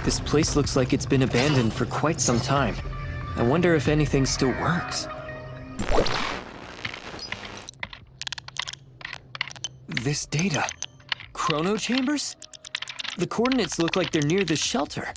This place looks like it's been abandoned for quite some time. I wonder if anything still works. This data. Chrono chambers? The coordinates look like they're near the shelter.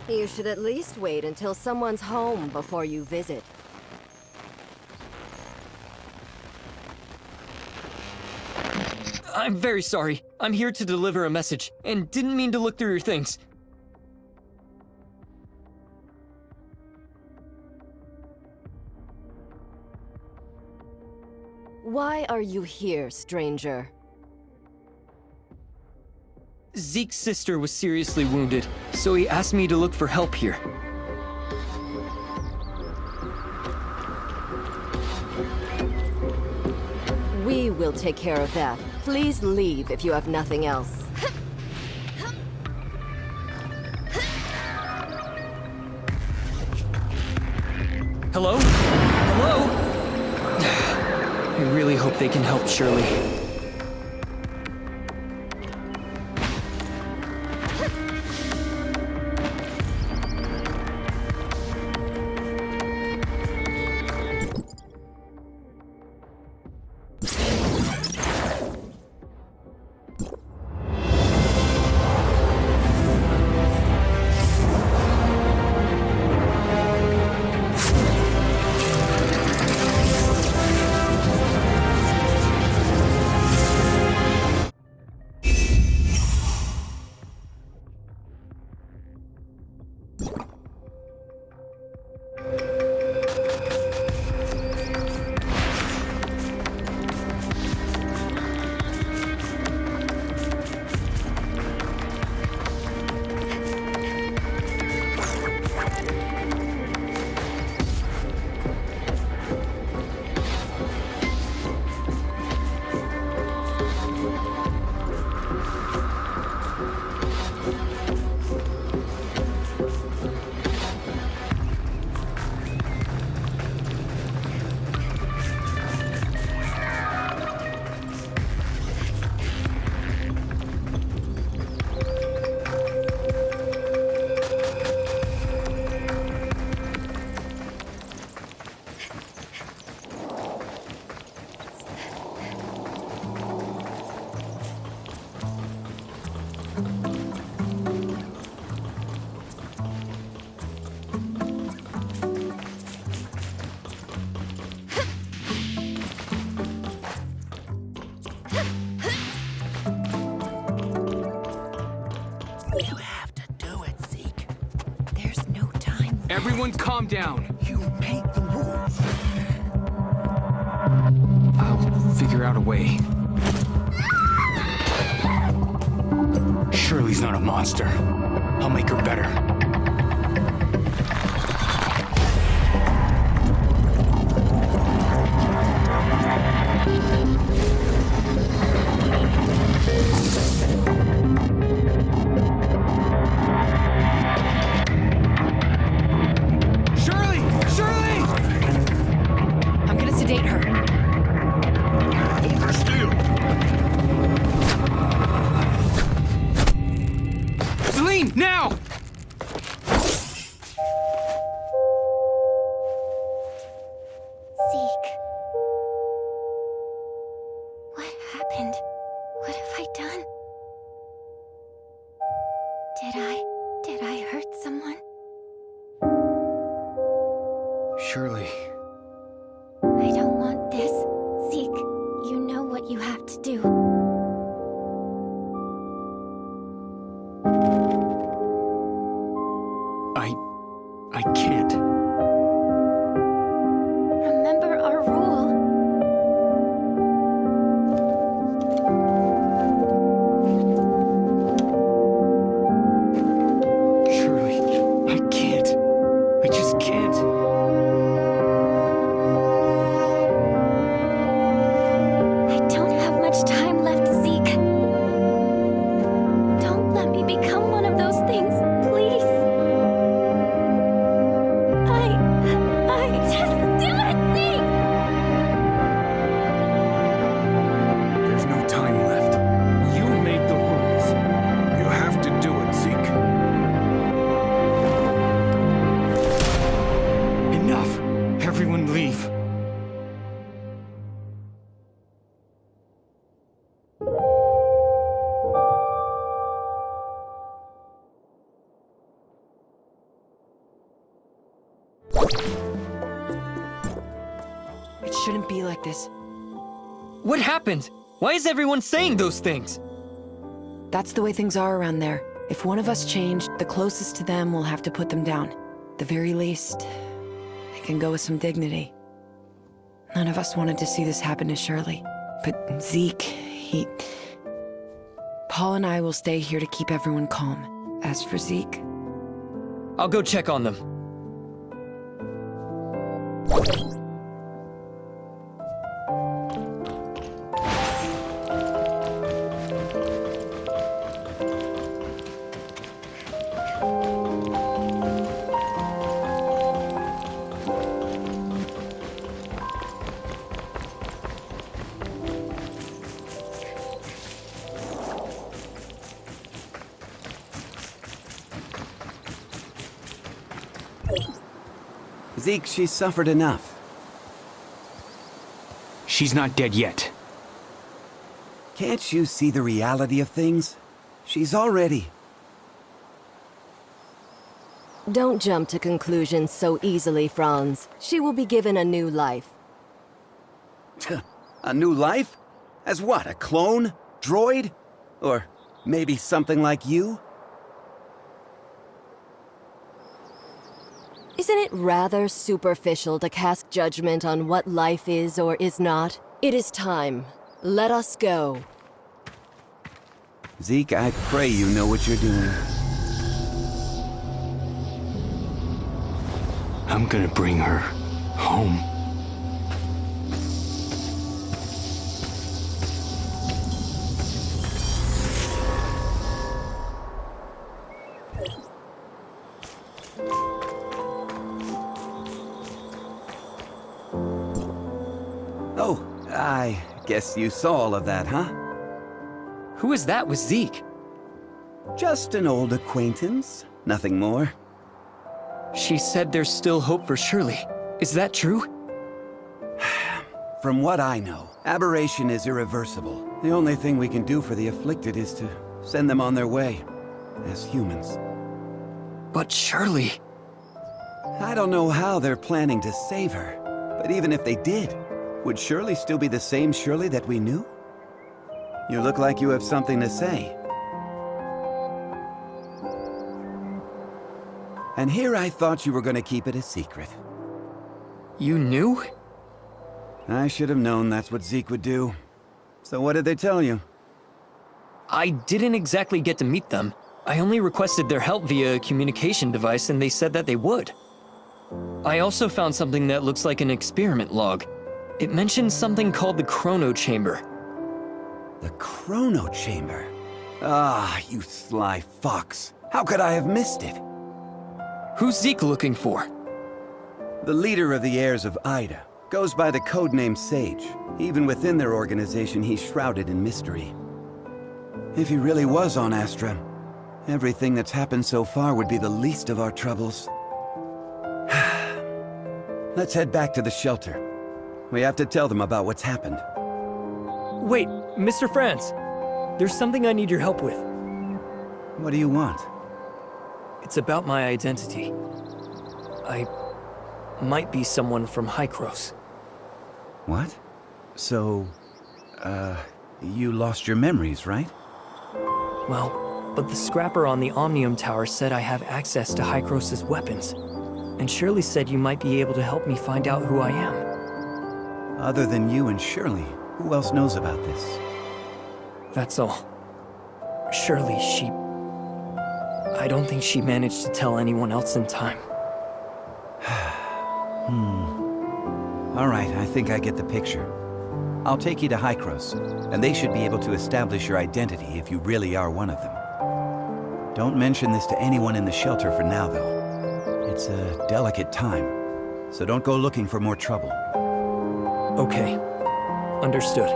You should at least wait until someone's home before you visit. I'm very sorry. I'm here to deliver a message, and didn't mean to look through your things. Why are you here, stranger? Zeke's sister was seriously wounded, so he asked me to look for help here. We will take care of that. Please leave if you have nothing else. Hello? Hello? I really hope they can help Shirley. Everyone calm down. You make the rules. I'll figure out a way. Shirley's not a monster. I'll make her better. Now! Zeke. What happened? What have I done? Did I hurt someone? Shirley. I don't want shouldn't be like this. What happened? Why is everyone saying those things? That's the way things are around there. If one of us changed, the closest to them will have to put them down. The very least, they can go with some dignity. None of us wanted to see this happen to Shirley. But Zeke, Paul and I will stay here to keep everyone calm. As for Zeke... I'll go check on them. Zeke, she's suffered enough. She's not dead yet. Can't you see the reality of things? She's already... Don't jump to conclusions so easily, Franz. She will be given a new life. A new life? As what, a clone? Droid? Or maybe something like you? Isn't it rather superficial to cast judgment on what life is or is not? It is time. Let us go. Zeke, I pray you know what you're doing. I'm gonna bring her home. Oh, I guess you saw all of that, huh? Who is that with Zeke? Just an old acquaintance, nothing more. She said there's still hope for Shirley. Is that true? From what I know, aberration is irreversible. The only thing we can do for the afflicted is to send them on their way, as humans. But Shirley... I don't know how they're planning to save her, but even if they did, would Shirley still be the same Shirley that we knew? You look like you have something to say. And here I thought you were going to keep it a secret. You knew? I should have known that's what Zeke would do. So what did they tell you? I didn't exactly get to meet them. I only requested their help via a communication device and they said that they would. I also found something that looks like an experiment log. It mentions something called the Chrono Chamber. The Chrono Chamber? Ah, you sly fox. How could I have missed it? Who's Zeke looking for? The leader of the heirs of Ida. Goes by the codename Sage. Even within their organization, he's shrouded in mystery. If he really was on Astra, everything that's happened so far would be the least of our troubles. Let's head back to the shelter. We have to tell them about what's happened. Wait, Mr. Franz. There's something I need your help with. What do you want? It's about my identity. I might be someone from Hykros. What? So, you lost your memories, right? Well, but the scrapper on the Omnium Tower said I have access to Hykros' weapons. And Shirley said you might be able to help me find out who I am. Other than you and Shirley, who else knows about this? That's all. Shirley, I don't think she managed to tell anyone else in time. All right, I think I get the picture. I'll take you to Hykros, and they should be able to establish your identity if you really are one of them. Don't mention this to anyone in the shelter for now, though. It's a delicate time, so don't go looking for more trouble. Okay. Understood.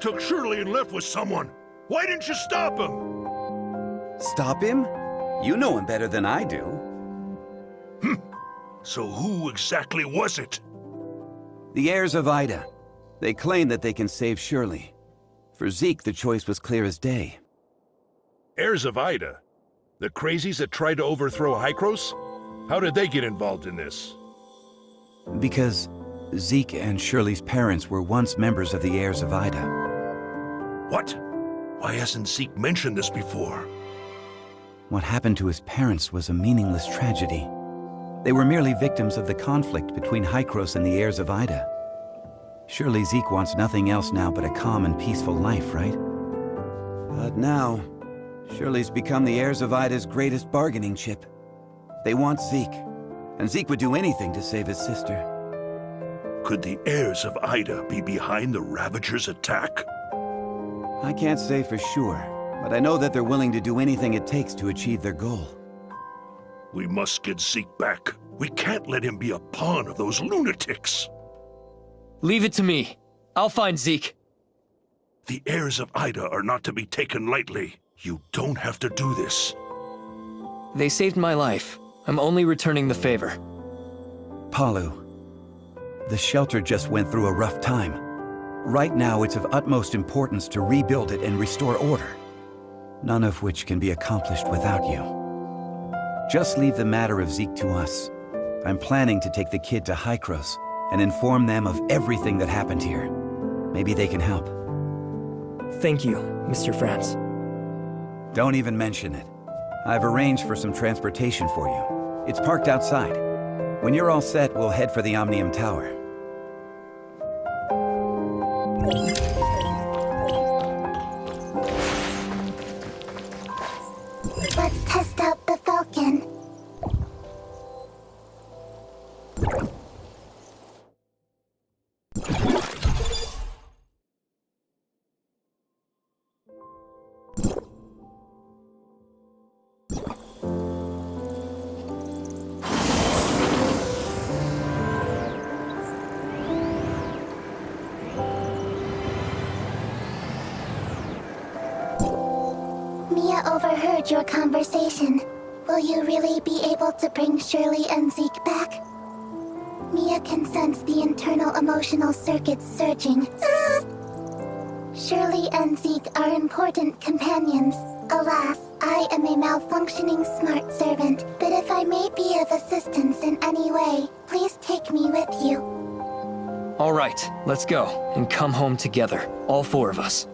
Zeke took Shirley and left with someone. Why didn't you stop him? Stop him? You know him better than I do. So who exactly was it? The heirs of Ida. They claim that they can save Shirley. For Zeke, the choice was clear as day. Heirs of Ida? The crazies that tried to overthrow Hykros? How did they get involved in this? Because Zeke and Shirley's parents were once members of the heirs of Ida. What? Why hasn't Zeke mentioned this before? What happened to his parents was a meaningless tragedy. They were merely victims of the conflict between Hykros and the heirs of Ida. Surely Zeke wants nothing else now but a calm and peaceful life, right? But now, Shirley's become the heirs of Ida's greatest bargaining chip. They want Zeke, and Zeke would do anything to save his sister. Could the heirs of Ida be behind the Ravagers' attack? I can't say for sure, but I know that they're willing to do anything it takes to achieve their goal. We must get Zeke back. We can't let him be a pawn of those lunatics. Leave it to me. I'll find Zeke. The heirs of Ida are not to be taken lightly. You don't have to do this. They saved my life. I'm only returning the favor. Palu, the shelter just went through a rough time. Right now, it's of utmost importance to rebuild it and restore order. None of which can be accomplished without you. Just leave the matter of Zeke to us. I'm planning to take the kid to Hykros and inform them of everything that happened here. Maybe they can help. Thank you, Mr. Franz. Don't even mention it. I've arranged for some transportation for you. It's parked outside. When you're all set, we'll head for the Omnium Tower. Let's test out the Falcon. Mia overheard your conversation. Will you really be able to bring Shirley and Zeke back? Mia can sense the internal emotional circuits surging. Shirley and Zeke are important companions. Alas, I am a malfunctioning smart servant, but if I may be of assistance in any way, please take me with you. All right, let's go and come home together, all four of us.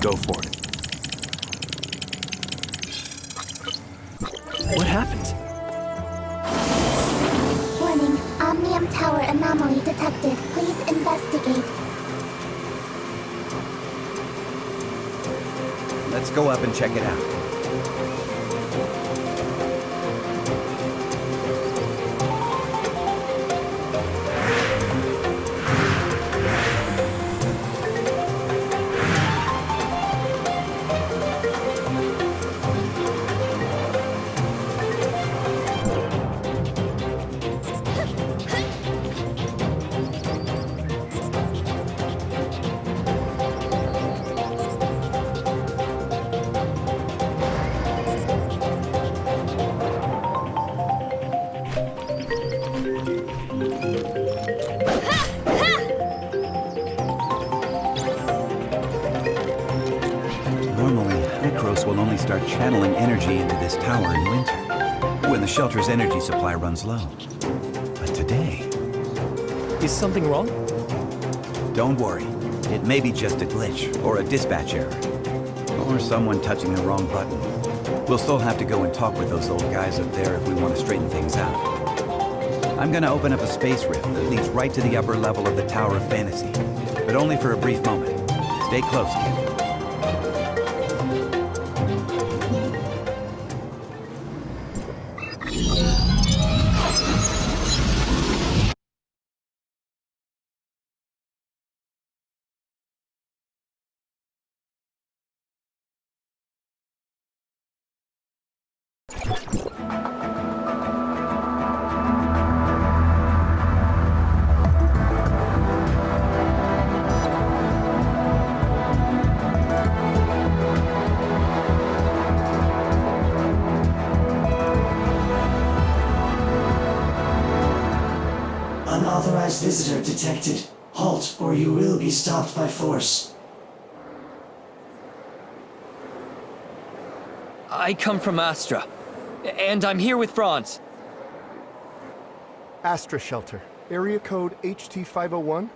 Go for it. What happened? Warning, Omnium Tower anomaly detected. Please investigate. Let's go up and check it out. Will only start channeling energy into this tower in winter, when the shelter's energy supply runs low. But today... Is something wrong? Don't worry. It may be just a glitch, or a dispatch error, or someone touching the wrong button. We'll still have to go and talk with those old guys up there if we want to straighten things out. I'm gonna open up a space rift that leads right to the upper level of the Tower of Fantasy, but only for a brief moment. Stay close, kid. Unauthorized visitor detected. Halt, or you will be stopped by force. I come from Astra, and I'm here with Franz. Astra Shelter. Area code HT501.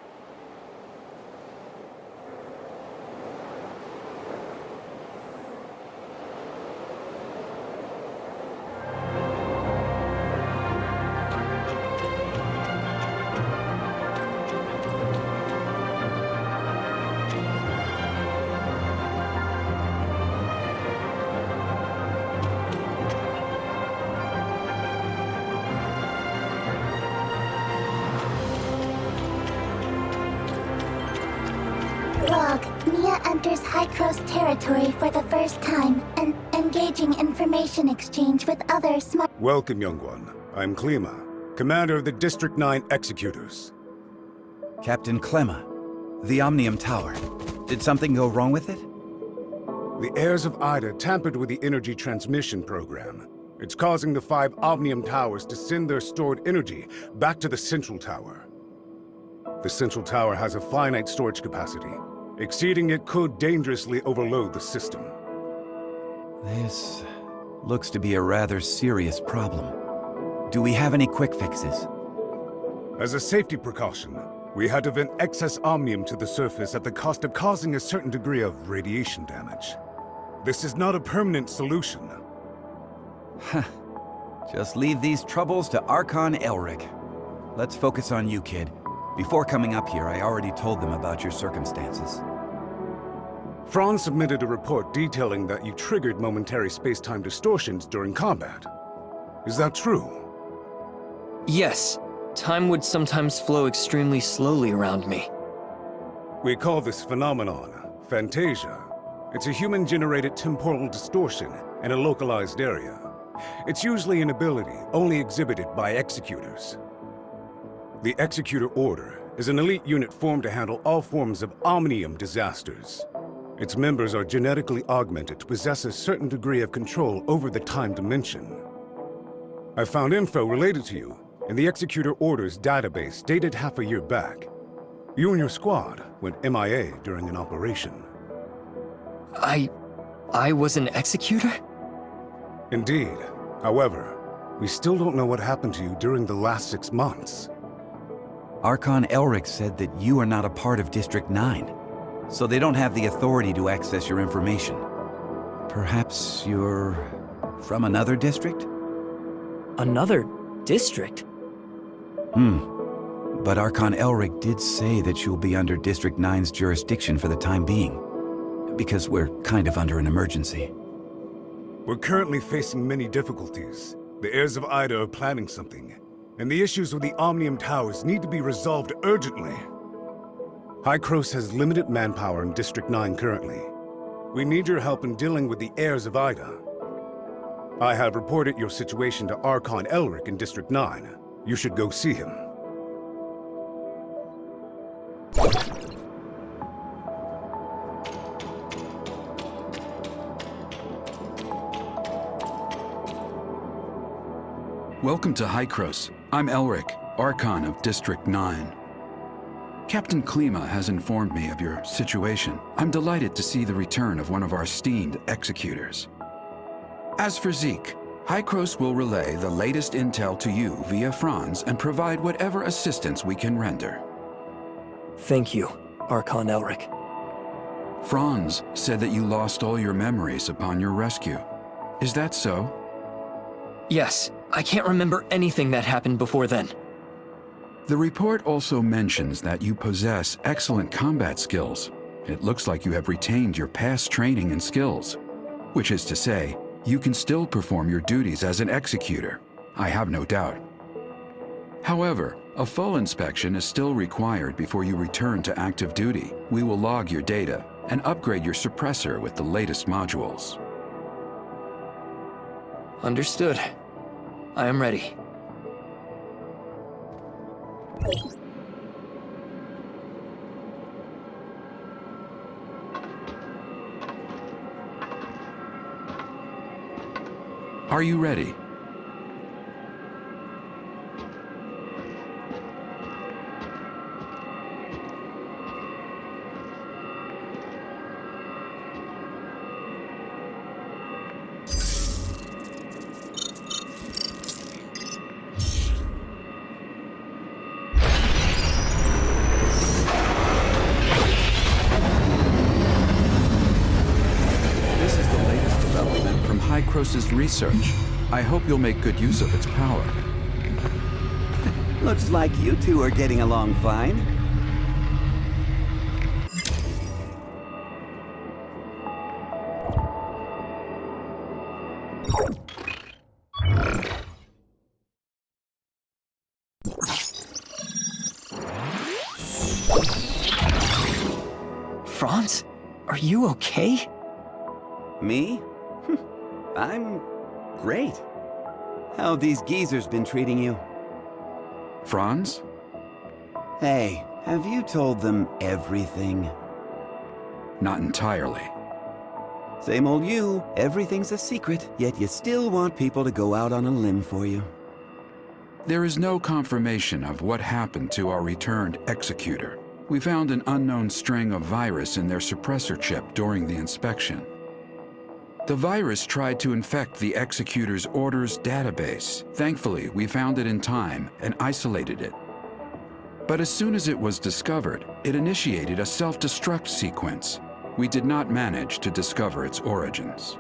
Log. Mia enters High Cross territory for the first time and engaging information exchange with other smart... Welcome, young one. I'm Klima, commander of the District 9 Executors. Captain Clemma, the Omnium Tower. Did something go wrong with it? The heirs of Ida tampered with the energy transmission program. It's causing the 5 Omnium Towers to send their stored energy back to the Central Tower. The Central Tower has a finite storage capacity. Exceeding it could dangerously overload the system. This looks to be a rather serious problem. Do we have any quick fixes? As a safety precaution, we had to vent excess omnium to the surface at the cost of causing a certain degree of radiation damage. This is not a permanent solution. Just leave these troubles to Archon Elric. Let's focus on you, kid. Before coming up here, I already told them about your circumstances. Franz submitted a report detailing that you triggered momentary space-time distortions during combat. Is that true? Yes, time would sometimes flow extremely slowly around me. We call this phenomenon Phantasia. It's a human-generated temporal distortion in a localized area. It's usually an ability only exhibited by executors. The Executor Order is an elite unit formed to handle all forms of omnium disasters. Its members are genetically augmented to possess a certain degree of control over the time dimension. I found info related to you in the Executor Order's database dated half a year back. You and your squad went MIA during an operation. I was an executor? Indeed. However, we still don't know what happened to you during the last 6 months. Archon Elric said that you are not a part of District 9, so they don't have the authority to access your information. Perhaps you're from another district? Another district? But Archon Elric did say that you'll be under District 9's jurisdiction for the time being, because we're kind of under an emergency. We're currently facing many difficulties. The heirs of Ida are planning something, and the issues with the Omnium Towers need to be resolved urgently. High Cross has limited manpower in District 9 currently. We need your help in dealing with the heirs of Ida. I have reported your situation to Archon Elric in District 9. You should go see him. Welcome to Hykros. I'm Elric, Archon of District 9. Captain Klima has informed me of your situation. I'm delighted to see the return of one of our esteemed executors. As for Zeke, Hykros will relay the latest intel to you via Franz and provide whatever assistance we can render. Thank you. Archon Elric. Franz said that you lost all your memories upon your rescue. Is that so? Yes, I can't remember anything that happened before then. The report also mentions that you possess excellent combat skills. It looks like you have retained your past training and skills, which is to say, you can still perform your duties as an executor. I have no doubt. However, a full inspection is still required before you return to active duty. We will log your data and upgrade your suppressor with the latest modules. Understood. I am ready. Are you ready? Hycrose's research. I hope you'll make good use of its power. Looks like you two are getting along fine. Franz? Are you okay? Me? I'm great. How have these geezers been treating you? Franz? Hey, have you told them everything? Not entirely. Same old you. Everything's a secret, yet you still want people to go out on a limb for you. There is no confirmation of what happened to our returned executor. We found an unknown string of virus in their suppressor chip during the inspection. The virus tried to infect the executor's orders database. Thankfully, we found it in time and isolated it. But as soon as it was discovered, it initiated a self-destruct sequence. We did not manage to discover its origins.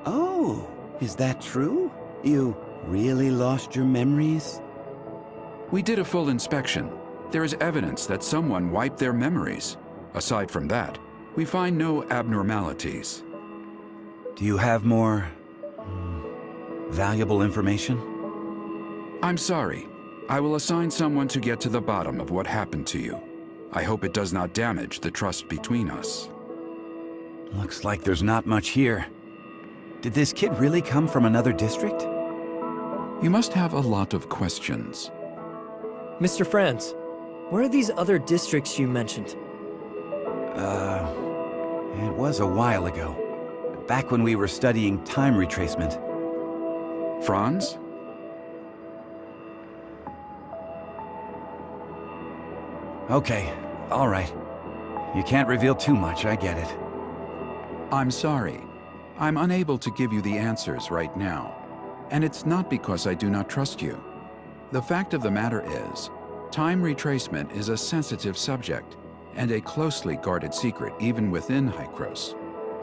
Oh, is that true? You really lost your memories? We did a full inspection. There is evidence that someone wiped their memories. Aside from that, we find no abnormalities. Do you have more valuable information? I'm sorry. I will assign someone to get to the bottom of what happened to you. I hope it does not damage the trust between us. Looks like there's not much here. Did this kid really come from another district? You must have a lot of questions. Mr. Franz, where are these other districts you mentioned? It was a while ago. Back when we were studying time retracement. Franz? Okay, all right. You can't reveal too much, I get it. I'm sorry. I'm unable to give you the answers right now. And it's not because I do not trust you. The fact of the matter is, time retracement is a sensitive subject and a closely guarded secret even within Hycros.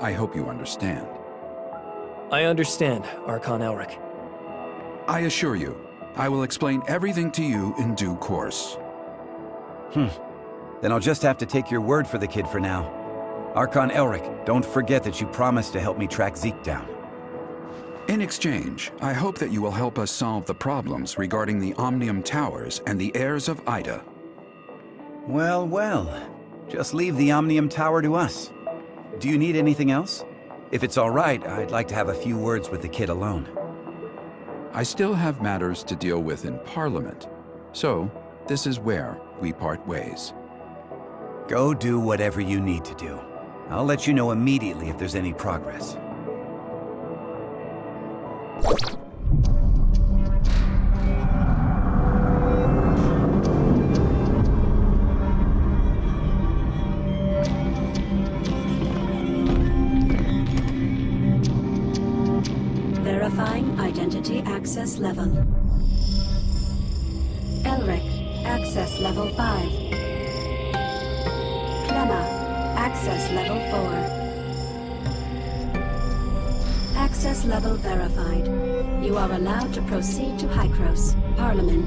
I hope you understand. I understand, Archon Elric. I assure you, I will explain everything to you in due course. Then I'll just have to take your word for the kid for now. Archon Elric, don't forget that you promised to help me track Zeke down. In exchange, I hope that you will help us solve the problems regarding the Omnium Towers and the heirs of Ida. Well, well. Just leave the Omnium Tower to us. Do you need anything else? If it's all right, I'd like to have a few words with the kid alone. I still have matters to deal with in Parliament, so this is where we part ways. Go do whatever you need to do. I'll let you know immediately if there's any progress. Verifying identity access level. Elric, access level 5. Access level 4. Access level verified. You are allowed to proceed to Hykros, Parliament.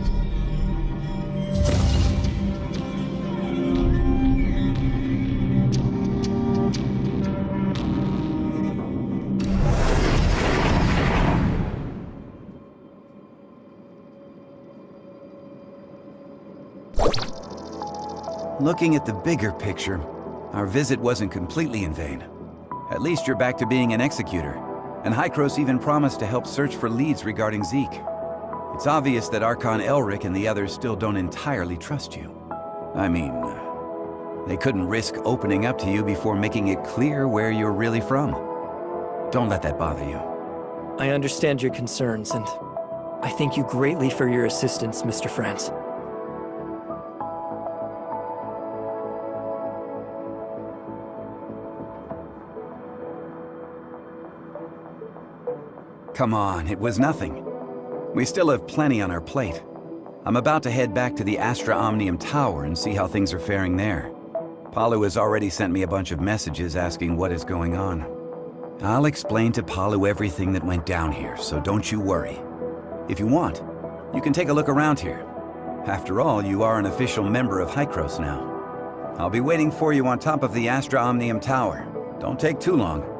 Looking at the bigger picture, our visit wasn't completely in vain. At least you're back to being an executor, and Hykros even promised to help search for leads regarding Zeke. It's obvious that Archon Elric and the others still don't entirely trust you. I mean, they couldn't risk opening up to you before making it clear where you're really from. Don't let that bother you. I understand your concerns, and I thank you greatly for your assistance, Mr. Franz. Come on, it was nothing. We still have plenty on our plate. I'm about to head back to the Astra Omnium Tower and see how things are faring there. Palu has already sent me a bunch of messages asking what is going on. I'll explain to Palu everything that went down here, so don't you worry. If you want, you can take a look around here. After all, you are an official member of Hykros now. I'll be waiting for you on top of the Astra Omnium Tower. Don't take too long.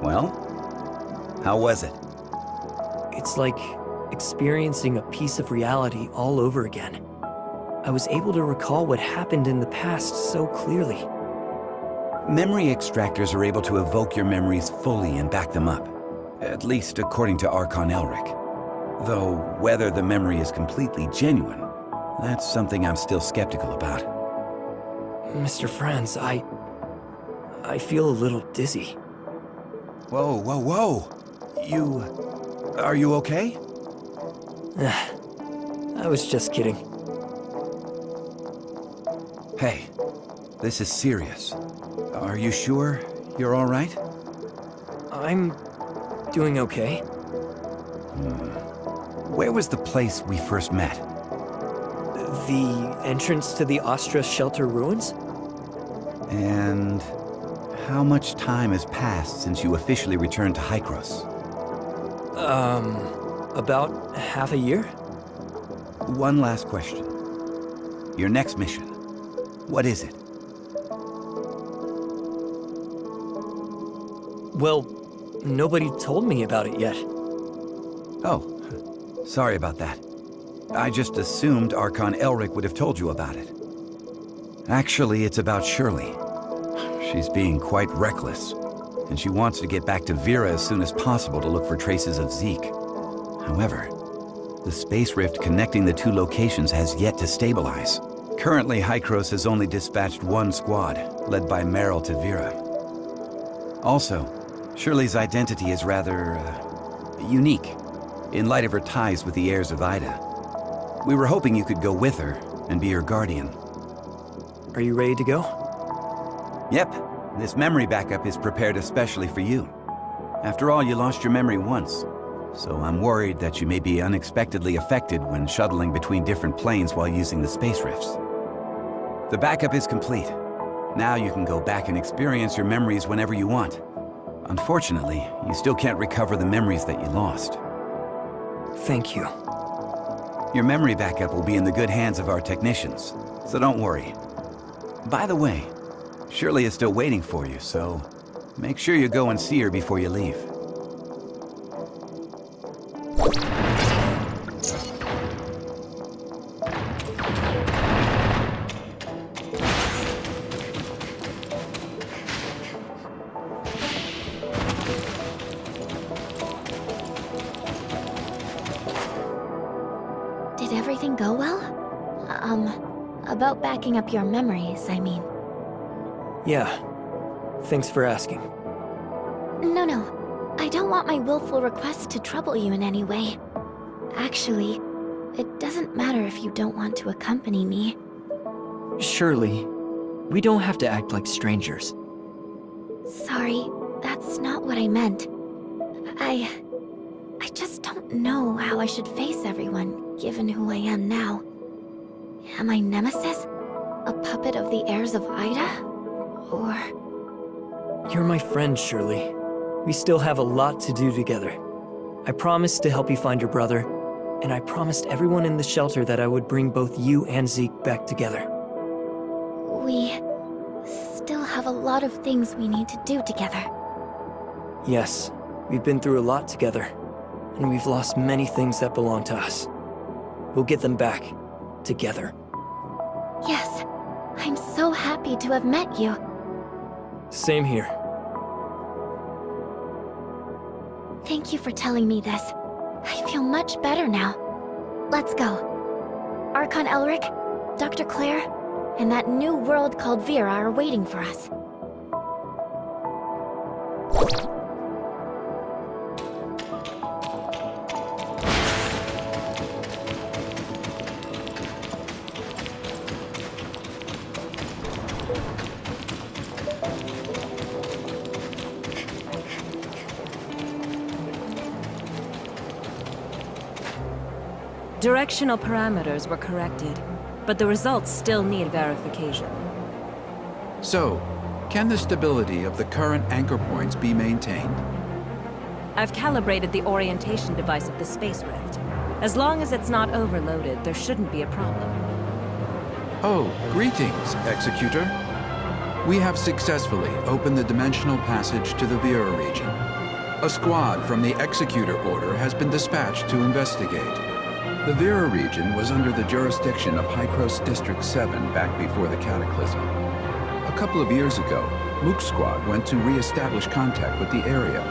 Well, how was it? It's like experiencing a piece of reality all over again. I was able to recall what happened in the past so clearly. Memory extractors are able to evoke your memories fully and back them up. At least according to Archon Elric. Though whether the memory is completely genuine, that's something I'm still skeptical about. Mr. Franz, I feel a little dizzy. Whoa, whoa, whoa! Are you okay? I was just kidding. Hey, this is serious. Are you sure you're all right? I'm doing okay. Where was the place we first met? The entrance to the Astra shelter ruins? And how much time has passed since you officially returned to Hykros? About half a year? One last question. Your next mission, what is it? Well, nobody told me about it yet. Oh, sorry about that. I just assumed Archon Elric would have told you about it. Actually, it's about Shirley. She's being quite reckless, and she wants to get back to Vera as soon as possible to look for traces of Zeke. However, the space rift connecting the two locations has yet to stabilize. Currently, Hykros has only dispatched one squad, led by Meryl to Vera. Also, Shirley's identity is rather unique, in light of her ties with the heirs of Ida. We were hoping you could go with her and be her guardian. Are you ready to go? Yep. This memory backup is prepared especially for you. After all, you lost your memory once, so I'm worried that you may be unexpectedly affected when shuttling between different planes while using the space rifts. The backup is complete. Now you can go back and experience your memories whenever you want. Unfortunately, you still can't recover the memories that you lost. Thank you. Your memory backup will be in the good hands of our technicians, so don't worry. By the way, Shirley is still waiting for you, so make sure you go and see her before you leave. Did everything go well? About backing up your memories, I mean. Yeah. Thanks for asking. No. I don't want my willful request to trouble you in any way. Actually, it doesn't matter if you don't want to accompany me. Shirley, we don't have to act like strangers. Sorry, that's not what I meant. I just don't know how I should face everyone, given who I am now. Am I Nemesis? A puppet of the heirs of Ida? Or... You're my friend, Shirley. We still have a lot to do together. I promised to help you find your brother, and I promised everyone in the shelter that I would bring both you and Zeke back together. We still have a lot of things we need to do together. Yes, we've been through a lot together, and we've lost many things that belong to us. We'll get them back, together. Yes, I'm so happy to have met you. Same here. Thank you for telling me this. I feel much better now. Let's go. Archon Elric, Dr. Claire, and that new world called Vera are waiting for us. Directional parameters were corrected, but the results still need verification. So, can the stability of the current anchor points be maintained? I've calibrated the orientation device of the Space Rift. As long as it's not overloaded, there shouldn't be a problem. Oh, greetings, Executor. We have successfully opened the dimensional passage to the Vera region. A squad from the Executor Order has been dispatched to investigate. The Vera region was under the jurisdiction of Hykros District 7 back before the Cataclysm. A couple of years ago, Mook's squad went to re-establish contact with the area.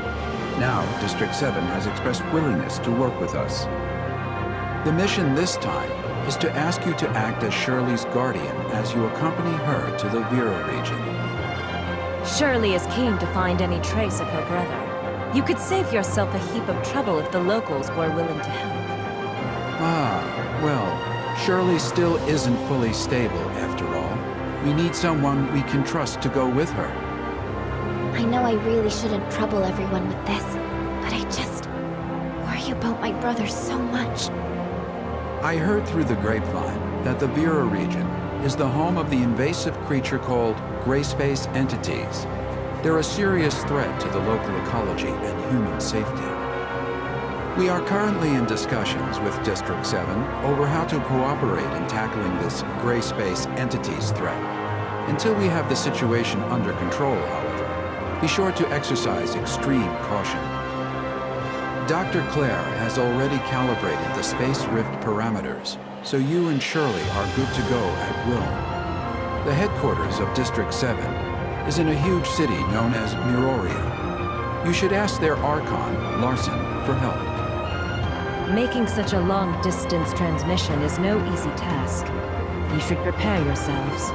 Now, District 7 has expressed willingness to work with us. The mission this time is to ask you to act as Shirley's guardian as you accompany her to the Vera region. Shirley is keen to find any trace of her brother. You could save yourself a heap of trouble if the locals were willing to help. Ah, well, Shirley still isn't fully stable, after all. We need someone we can trust to go with her. I know I really shouldn't trouble everyone with this, but I just worry about my brother so much. I heard through the grapevine that the Vera region is the home of the invasive creature called gray space entities. They're a serious threat to the local ecology and human safety. We are currently in discussions with District 7 over how to cooperate in tackling this gray space entities threat. Until we have the situation under control, however, be sure to exercise extreme caution. Dr. Claire has already calibrated the Space Rift parameters, so you and Shirley are good to go at will. The headquarters of District 7 is in a huge city known as Miroria. You should ask their Archon, Larson, for help. Making such a long-distance transmission is no easy task. You should prepare yourselves.